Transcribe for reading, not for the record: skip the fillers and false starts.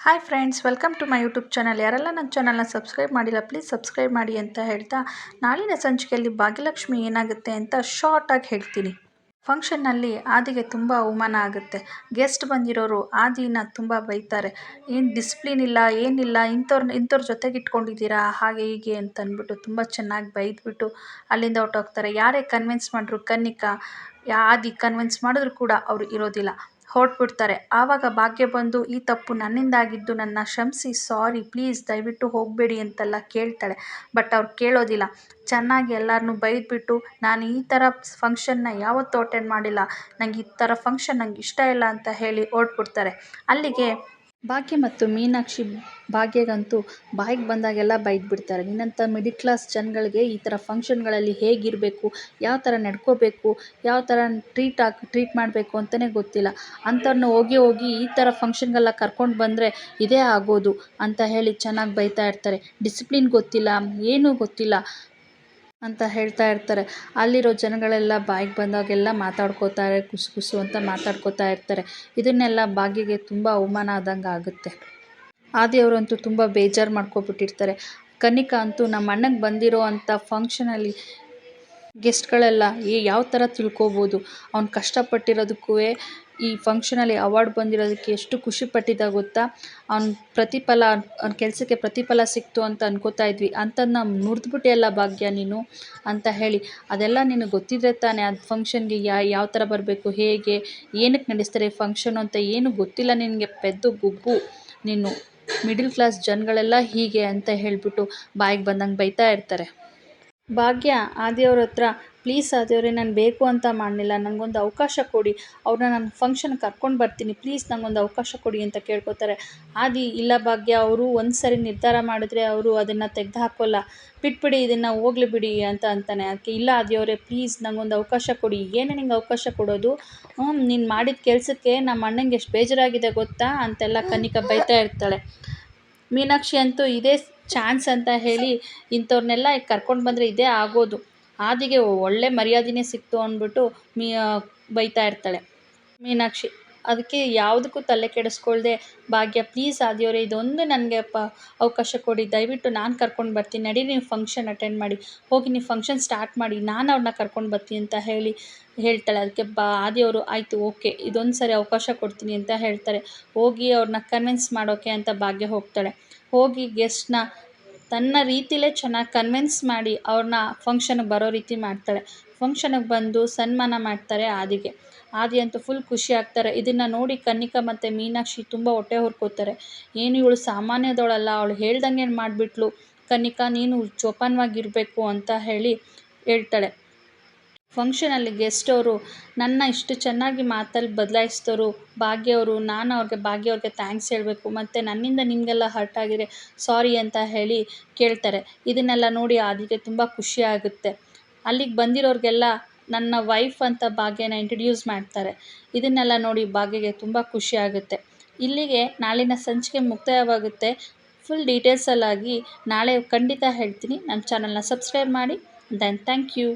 Hi friends, welcome to my YouTube channel. ಯಾರೆಲ್ಲ ನನ್ನ ಚಾನಲ್ನ ಸಬ್ಸ್ಕ್ರೈಬ್ ಮಾಡಿಲ್ಲ ಪ್ಲೀಸ್ ಸಬ್ಸ್ಕ್ರೈಬ್ ಮಾಡಿ ಅಂತ ಹೇಳ್ತಾ, ನಾಳಿನ ಸಂಚಿಕೆಯಲ್ಲಿ ಭಾಗ್ಯಲಕ್ಷ್ಮಿ ಏನಾಗುತ್ತೆ ಅಂತ ಶಾರ್ಟಾಗಿ ಹೇಳ್ತೀನಿ. ಫಂಕ್ಷನ್ನಲ್ಲಿ ಆದಿಗೆ ತುಂಬ ಅವಮಾನ ಆಗುತ್ತೆ. ಗೆಸ್ಟ್ ಬಂದಿರೋರು ಆದಿನ ತುಂಬ ಬೈತಾರೆ. ಏನು ಡಿಸಿಪ್ಲಿನ್ ಇಲ್ಲ, ಏನಿಲ್ಲ, ಇಂಥವ್ರ ಜೊತೆಗೆ ಇಟ್ಕೊಂಡಿದ್ದೀರಾ, ಹಾಗೆ ಹೀಗೆ ಅಂತ ಅಂದ್ಬಿಟ್ಟು ತುಂಬ ಚೆನ್ನಾಗಿ ಬೈದ್ಬಿಟ್ಟು ಅಲ್ಲಿಂದ ಹೊರಟೋಗ್ತಾರೆ. ಯಾರೇ ಕನ್ವಿನ್ಸ್ ಮಾಡಿದ್ರು ಕನ್ನಿಕಾ, ಆದಿ ಕನ್ವಿನ್ಸ್ ಮಾಡಿದ್ರು ಕೂಡ ಅವರು ಇರೋದಿಲ್ಲ, ಹೊರಟ್ಬಿಡ್ತಾರೆ. ಆವಾಗ ಭಾಗ್ಯ ಬಂದು ಈ ತಪ್ಪು ನನ್ನಿಂದಾಗಿದ್ದು, ನನ್ನ ಕ್ಷಮಿಸಿ, ಸಾರಿ ಪ್ಲೀಸ್ ದಯವಿಟ್ಟು ಹೋಗಬೇಡಿ ಅಂತೆಲ್ಲ ಕೇಳ್ತಾಳೆ. ಬಟ್ ಅವ್ರು ಕೇಳೋದಿಲ್ಲ. ಚೆನ್ನಾಗಿ ಎಲ್ಲರನ್ನೂ ಬೈದ್ಬಿಟ್ಟು, ನಾನು ಈ ಥರ ಫಂಕ್ಷನ್ನ ಯಾವತ್ತೂ ಅಟೆಂಡ್ ಮಾಡಿಲ್ಲ, ನಂಗೆ ಈ ಥರ ಫಂಕ್ಷನ್ ನಂಗೆ ಇಷ್ಟ ಇಲ್ಲ ಅಂತ ಹೇಳಿ ಹೊರಟ್ಬಿಡ್ತಾರೆ. ಅಲ್ಲಿಗೆ ಭಾಗ್ಯ ಮತ್ತು ಮೀನಾಕ್ಷಿ ಭಾಗ್ಯಗಂತೂ ಬಾಯಿಗೆ ಬಂದಾಗೆಲ್ಲ ಬೈದ್ಬಿಡ್ತಾರೆ. ನಿನ್ನಂಥ ಮಿಡಿಲ್ ಕ್ಲಾಸ್ ಜನಗಳಿಗೆ ಈ ಥರ ಫಂಕ್ಷನ್ಗಳಲ್ಲಿ ಹೇಗಿರಬೇಕು, ಯಾವ ಥರ ನಡ್ಕೋಬೇಕು, ಯಾವ ಥರ ಟ್ರೀಟ್ ಮಾಡಬೇಕು ಅಂತಲೇ ಗೊತ್ತಿಲ್ಲ. ಅಂಥವ್ರನ್ನ ಹೋಗಿ ಈ ಥರ ಫಂಕ್ಷನ್ಗೆಲ್ಲ ಕರ್ಕೊಂಡು ಬಂದರೆ ಇದೇ ಆಗೋದು ಅಂತ ಹೇಳಿ ಚೆನ್ನಾಗಿ ಬೈತಾ ಇರ್ತಾರೆ. ಡಿಸಿಪ್ಲಿನ್ ಗೊತ್ತಿಲ್ಲ, ಏನೂ ಗೊತ್ತಿಲ್ಲ ಅಂತ ಹೇಳ್ತಾ ಇರ್ತಾರೆ. ಅಲ್ಲಿರೋ ಜನಗಳೆಲ್ಲ ಬಾಯಿಗೆ ಬಂದಾಗೆಲ್ಲ ಮಾತಾಡ್ಕೋತಾರೆ, ಕುಸು ಅಂತ ಮಾತಾಡ್ಕೋತಾ ಇರ್ತಾರೆ. ಇದನ್ನೆಲ್ಲ ಭಾಗ್ಯಗೆ ತುಂಬ ಅವಮಾನ ಆದಂಗೆ ಆಗುತ್ತೆ. ಆದಿಯವರಂತೂ ತುಂಬ ಬೇಜಾರು ಮಾಡ್ಕೊಬಿಟ್ಟಿರ್ತಾರೆ. ಕನ್ನಿಕಾ ಅಂತೂ ನಮ್ಮ ಅಣ್ಣಗೆ ಬಂದಿರೋ ಅಂಥ ಫಂಕ್ಷನಲ್ಲಿ ಗೆಸ್ಟ್ಗಳೆಲ್ಲ ಯಾವ ಥರ ತಿಳ್ಕೊಬೋದು, ಅವ್ನು ಕಷ್ಟಪಟ್ಟಿರೋದಕ್ಕೂ ಈ ಫಂಕ್ಷನಲ್ಲಿ ಅವಾರ್ಡ್ ಬಂದಿರೋದಕ್ಕೆ ಎಷ್ಟು ಖುಷಿ ಪಟ್ಟಿದ್ದ ಗೊತ್ತಾ. ಅವ್ನ ಕೆಲಸಕ್ಕೆ ಪ್ರತಿಫಲ ಸಿಕ್ತು ಅಂತ ಅನ್ಕೋತಾ ಇದ್ವಿ, ಅಂಥದ್ದನ್ನ ನುರಿದ್ಬಿಟ್ಟೆಲ್ಲ ಭಾಗ್ಯ ನೀನು ಅಂತ ಹೇಳಿ. ಅದೆಲ್ಲ ನಿನಗೆ ಗೊತ್ತಿದ್ರೆ ತಾನೇ ಅದು ಫಂಕ್ಷನ್ಗೆ ಯಾವ ಥರ ಬರಬೇಕು, ಹೇಗೆ, ಏನಕ್ಕೆ ನಡೆಸ್ತಾರೆ ಫಂಕ್ಷನು ಅಂತ ಏನು ಗೊತ್ತಿಲ್ಲ ನಿನಗೆ, ಪೆದ್ದು ಗುಬ್ಬು ನೀನು. ಮಿಡಿಲ್ ಕ್ಲಾಸ್ ಜನಗಳೆಲ್ಲ ಹೀಗೆ ಅಂತ ಹೇಳಿಬಿಟ್ಟು ಬಾಯಿಗೆ ಬಂದಂಗೆ ಬೈತಾ ಇರ್ತಾರೆ. ಭಾಗ್ಯ ಆದಿಯವ್ರ ಹತ್ರ, ಪ್ಲೀಸ್ ಆದಿಯವರೇ, ನಾನು ಬೇಕು ಅಂತ ಮಾಡಲಿಲ್ಲ, ನನಗೊಂದು ಅವಕಾಶ ಕೊಡಿ, ಅವ್ರನ್ನ ನಾನು ಫಂಕ್ಷನ್ ಕರ್ಕೊಂಡು ಬರ್ತೀನಿ, ಪ್ಲೀಸ್ ನನಗೊಂದು ಅವಕಾಶ ಕೊಡಿ ಅಂತ ಕೇಳ್ಕೊತಾರೆ. ಆದಿ, ಇಲ್ಲ ಭಾಗ್ಯ, ಅವರು ಒಂದು ಸರಿ ನಿರ್ಧಾರ ಮಾಡಿದ್ರೆ ಅವರು ಅದನ್ನು ತೆಗೆದು ಹಾಕೋಲ್ಲ, ಬಿಟ್ಬಿಡಿ, ಇದನ್ನು ಹೋಗ್ಲಿ ಬಿಡಿ ಅಂತ ಅಂತಾನೆ. ಅದಕ್ಕೆ, ಇಲ್ಲ ಆದಿಯವರೇ ಪ್ಲೀಸ್ ನನಗೊಂದು ಅವಕಾಶ ಕೊಡಿ. ಏನೇ ನಿಂಗೆ ಅವಕಾಶ ಕೊಡೋದು, ನೀನು ಮಾಡಿದ ಕೆಲಸಕ್ಕೆ ನಮ್ಮ ಅಣ್ಣಂಗೆ ಎಷ್ಟು ಬೇಜಾರಾಗಿದೆ ಗೊತ್ತಾ ಅಂತೆಲ್ಲ ಕನ್ನಿಕಾ ಬೈತಾ ಇರ್ತಾಳೆ. ಮೀನಾಕ್ಷಿ ಅಂತೂ ಇದೇ ಚಾನ್ಸ್ ಅಂತ ಹೇಳಿ ಇಂಥವ್ರನ್ನೆಲ್ಲ ಕರ್ಕೊಂಡು ಬಂದರೆ ಇದೇ ಆಗೋದು, ಆದಿಗೆ ಒಳ್ಳೆ ಮರ್ಯಾದೆನೇ ಸಿಕ್ತು ಅಂದ್ಬಿಟ್ಟು ಬೈತಾ ಇರ್ತಾಳೆ ಮೀನಾಕ್ಷಿ. ಅದಕ್ಕೆ ಯಾವುದಕ್ಕೂ ತಲೆ ಕೆಡಿಸ್ಕೊಳ್ದೆ ಭಾಗ್ಯ, ಪ್ಲೀಸ್ ಆದಿಯವರೇ, ಇದೊಂದು ನನಗೆ ಅವಕಾಶ ಕೊಡಿ, ದಯವಿಟ್ಟು ನಾನು ಕರ್ಕೊಂಡು ಬರ್ತೀನಿ, ನಡಿ ನೀವು ಫಂಕ್ಷನ್ ಅಟೆಂಡ್ ಮಾಡಿ, ಹೋಗಿ ನೀವು ಫಂಕ್ಷನ್ ಸ್ಟಾರ್ಟ್ ಮಾಡಿ, ನಾನು ಅವ್ರನ್ನ ಕರ್ಕೊಂಡು ಬರ್ತೀನಿ ಅಂತ ಹೇಳ್ತಾಳೆ. ಅದಕ್ಕೆ ಆದಿಯವರು, ಆಯಿತು ಓಕೆ, ಇದೊಂದು ಸರಿ ಅವಕಾಶ ಕೊಡ್ತೀನಿ ಅಂತ ಹೇಳ್ತಾರೆ. ಹೋಗಿ ಅವ್ರನ್ನ ಕನ್ವಿನ್ಸ್ ಮಾಡೋಕ್ಕೆ ಅಂತ ಭಾಗ್ಯ ಹೋಗ್ತಾಳೆ. ಹೋಗಿ ಗೆಸ್ಟ್ನ ತನ್ನ ರೀತಿಲೇ ಚೆನ್ನಾಗಿ ಕನ್ವಿನ್ಸ್ ಮಾಡಿ ಅವ್ರನ್ನ ಫಂಕ್ಷನ್ಗೆ ಬರೋ ರೀತಿ ಮಾಡ್ತಾಳೆ. ಫಂಕ್ಷನ್ಗೆ ಬಂದು ಸನ್ಮಾನ ಮಾಡ್ತಾರೆ ಆದಿಗೆ. ಆದಿ ಅಂತೂ ಫುಲ್ ಖುಷಿ ಆಗ್ತಾರೆ. ಇದನ್ನು ನೋಡಿ ಕನ್ನಿಕಾ ಮತ್ತು ಮೀನಾಕ್ಷಿ ತುಂಬ ಹೊಟ್ಟೆ ಹೊರ್ಕೋತಾರೆ. ಏನು ಇವಳು ಸಾಮಾನ್ಯದವಳಲ್ಲ, ಅವಳು ಹೇಳ್ದಂಗೆ ಮಾಡಿಬಿಟ್ಲು, ಕನ್ನಿಕಾ ನೀನು ಜೋಪಾನವಾಗಿರಬೇಕು ಅಂತ ಹೇಳ್ತಾಳೆ. ಫಂಕ್ಷನಲ್ಲಿ ಗೆಸ್ಟ್ ಅವರು ನನ್ನ ಇಷ್ಟು ಚೆನ್ನಾಗಿ ಮಾತಲ್ಲಿ ಬದಲಾಯಿಸಿದವರು ಭಾಗ್ಯವರು, ನಾನು ಭಾಗ್ಯ ಅವ್ರಿಗೆ ಥ್ಯಾಂಕ್ಸ್ ಹೇಳಬೇಕು, ಮತ್ತು ನನ್ನಿಂದ ನಿಮಗೆಲ್ಲ ಹರ್ಟ್ ಆಗಿದೆ, ಸಾರಿ ಅಂತ ಹೇಳಿ ಕೇಳ್ತಾರೆ. ಇದನ್ನೆಲ್ಲ ನೋಡಿ ಆದಿಗೆ ತುಂಬ ಖುಷಿ ಆಗುತ್ತೆ. ಅಲ್ಲಿಗೆ ಬಂದಿರೋರಿಗೆಲ್ಲ ನನ್ನ ವೈಫ್ ಅಂತ ಭಾಗ್ಯನ ಇಂಟ್ರಡ್ಯೂಸ್ ಮಾಡ್ತಾರೆ. ಇದನ್ನೆಲ್ಲ ನೋಡಿ ಭಾಗ್ಯಗೆ ತುಂಬ ಖುಷಿ ಆಗುತ್ತೆ. ಇಲ್ಲಿಗೆ ನಾಳಿನ ಸಂಚಿಕೆ ಮುಕ್ತಾಯವಾಗುತ್ತೆ. ಫುಲ್ ಡೀಟೇಲ್ಸಲ್ಲಾಗಿ ನಾಳೆ ಖಂಡಿತ ಹೇಳ್ತೀನಿ. ನನ್ನ ಚಾನಲ್ನ ಸಬ್ಸ್ಕ್ರೈಬ್ ಮಾಡಿ. Thank you.